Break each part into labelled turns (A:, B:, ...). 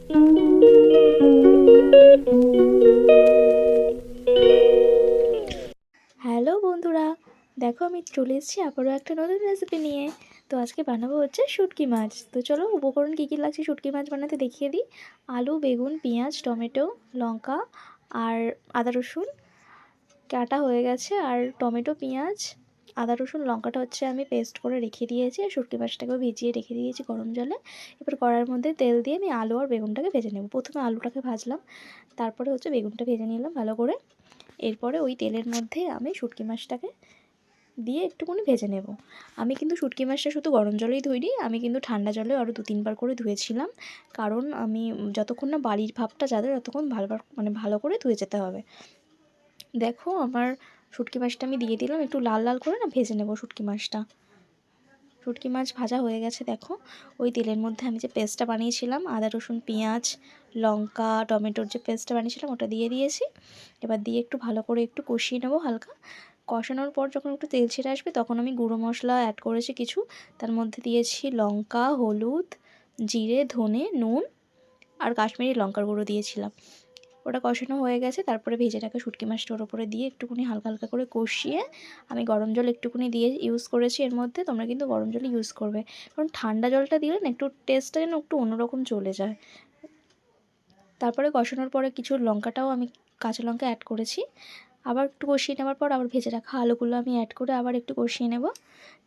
A: Hello বন্ধুরা, দেখো আমি চলে এসেছি আবারও একটা নতুন রেসিপি নিয়ে। তো আজকে বানাবো হচ্ছে শুটকি মাছ। তো চলো উপকরণ কী কী লাগছে শুটকি মাছ বানাতে দেখিয়ে দিই। আলু, বেগুন, পেঁয়াজ, টমেটো, লঙ্কা আর আদা রসুন কাটা হয়ে গেছে। আর টমেটো, পেঁয়াজ, আদা রসুন, লঙ্কাটা হচ্ছে আমি পেস্ট করে রেখে দিয়েছি। আর শুটকি মাছটাকেও ভিজিয়ে রেখে দিয়েছি গরম জলে। এবার কড়াইয়ের মধ্যে তেল দিয়ে আমি আলু আর বেগুনটাকে ভেজে নেব। প্রথমে আলুটাকে ভাজলাম, তারপরে হচ্ছে বেগুনটা ভেজে নিলাম ভালো করে। এরপরে ওই তেলের মধ্যে আমি শুটকি মাছটাকে দিয়ে একটুখানি ভেজে নেব। আমি কিন্তু শুটকি মাছটা শুধু গরম জলেই ধুইনি, আমি কিন্তু ঠান্ডা জলে আরও 2-3 বার করে ধুয়েছিলাম। কারণ আমি যতক্ষণ না বালির ভাবটা যাবে ততক্ষণ ভালো করে ধুয়ে যেতে হবে। দেখো আমার শুটকি মাছটা আমি দিয়ে দিলাম, একটু লাল লাল করে না ভেজে নেব শুটকি মাছটা। শুটকি মাছ ভাজা হয়ে গেছে। দেখো ওই তেলের মধ্যে আমি যে পেস্টটা বানিয়েছিলাম আদা রসুন পেঁয়াজ লঙ্কা টমেটোর যে পেস্টটা বানিয়েছিলাম ওটা দিয়ে দিয়েছি। এবার দিয়ে একটু ভালো করে একটু কষিয়ে নেবো হালকা। কষানোর পর যখন একটু তেল ছেড়ে আসবে তখন আমি গুঁড়ো মশলা অ্যাড করেছি কিছু। তার মধ্যে দিয়েছি লঙ্কা, হলুদ, জিরে, ধনে, নুন আর কাশ্মীরি লঙ্কার গুঁড়ো দিয়েছিলাম। ওটা কষানো হয়ে গেছে, তারপরে ভেজে রাখা শুটকি মাছটা ওর উপরে দিয়ে একটুখানি হালকা হালকা করে কষিয়ে আমি গরম জল একটুখানি দিয়ে ইউজ করেছি এর মধ্যে। তোমরা কিন্তু গরম জল ইউজ করবে, কারণ ঠান্ডা জলটা দিলে না একটু টেস্টটা যেন একটু অন্যরকম চলে যায়। তারপরে কষানোর পরে কিছু লঙ্কাটাও আমি কাঁচা লঙ্কা অ্যাড করেছি। আবার একটু কষিয়ে নেওয়ার পর আবার ভেজে রাখা আলুগুলো আমি অ্যাড করে আবার একটু কষিয়ে নেব।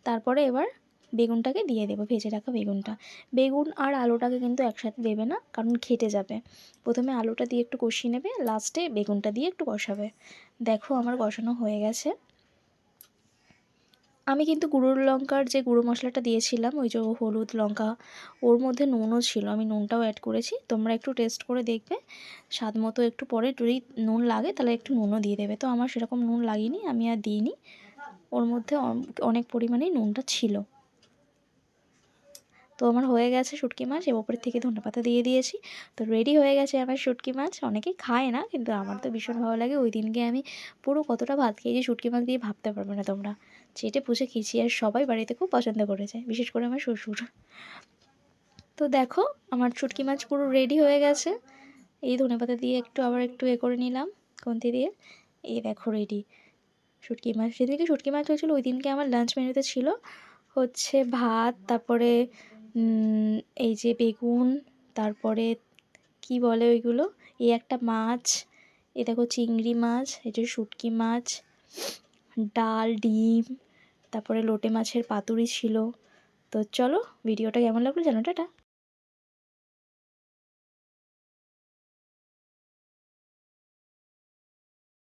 A: তারপরে এবার বেগুনটাকে দিয়ে দেবো, ভেজে রাখা বেগুনটা। বেগুন আর আলুটাকে কিন্তু একসাথে দেবে না, কারণ ঘেটে যাবে। প্রথমে আলুটা দিয়ে একটু কষিয়ে নেবে, লাস্টে বেগুনটা দিয়ে একটু কষাবে। দেখো আমার কষানো হয়ে গেছে। আমি কিন্তু গুঁড়ো লঙ্কার যে গুঁড়ো মশলাটা দিয়েছিলাম ওই যে হলুদ লঙ্কা, ওর মধ্যে নুনও ছিল, আমি নুনটাও অ্যাড করেছি। তোমরা একটু টেস্ট করে দেখবে, স্বাদ মতো একটু পরে যদি নুন লাগে তাহলে একটু নুনও দিয়ে দেবে। তো আমার সেরকম নুন লাগেনি, আমি আর দিইনি। ওর মধ্যে অনেক পরিমাণেই নুনটা ছিল। তো আমার হয়ে গেছে শুটকি মাছ, এর ওপর থেকে ধনেপাতা দিয়ে দিয়েছি। তো রেডি হয়ে গেছে আমার শুটকি মাছ। অনেকেই খায় না, কিন্তু আমার তো ভীষণ ভালো লাগে। ওই দিনকে আমি পুরো কতটা ভাত খেয়েছি শুটকি মাছ দিয়ে ভাবতে পারবে না তোমরা। চেটে পুষে খেয়েছি, আর সবাই বাড়িতে খুব পছন্দ করেছে, বিশেষ করে আমার শ্বশুর। তো দেখো আমার শুটকি মাছ পুরো রেডি হয়ে গেছে। এই ধনেপাতা দিয়ে একটু আবার একটু করে নিলাম খুন্তি দিয়ে। এই দেখো রেডি শুটকি মাছ। যেদিনকে শুটকি মাছ হয়েছিল ওই দিনকে আমার লাঞ্চ মেনুতে ছিল হচ্ছে ভাত, তারপরে এই যে বেগুন, তারপরে কি বলে ওইগুলো, এই একটা মাছ, এই দেখো চিংড়ি মাছ, এই যে শুটকি মাছ, ডাল, ডিম, তারপরে লোটে মাছের পাতুরি ছিল। তো চলো ভিডিওটা কেমন লাগলো জানো, টাটা।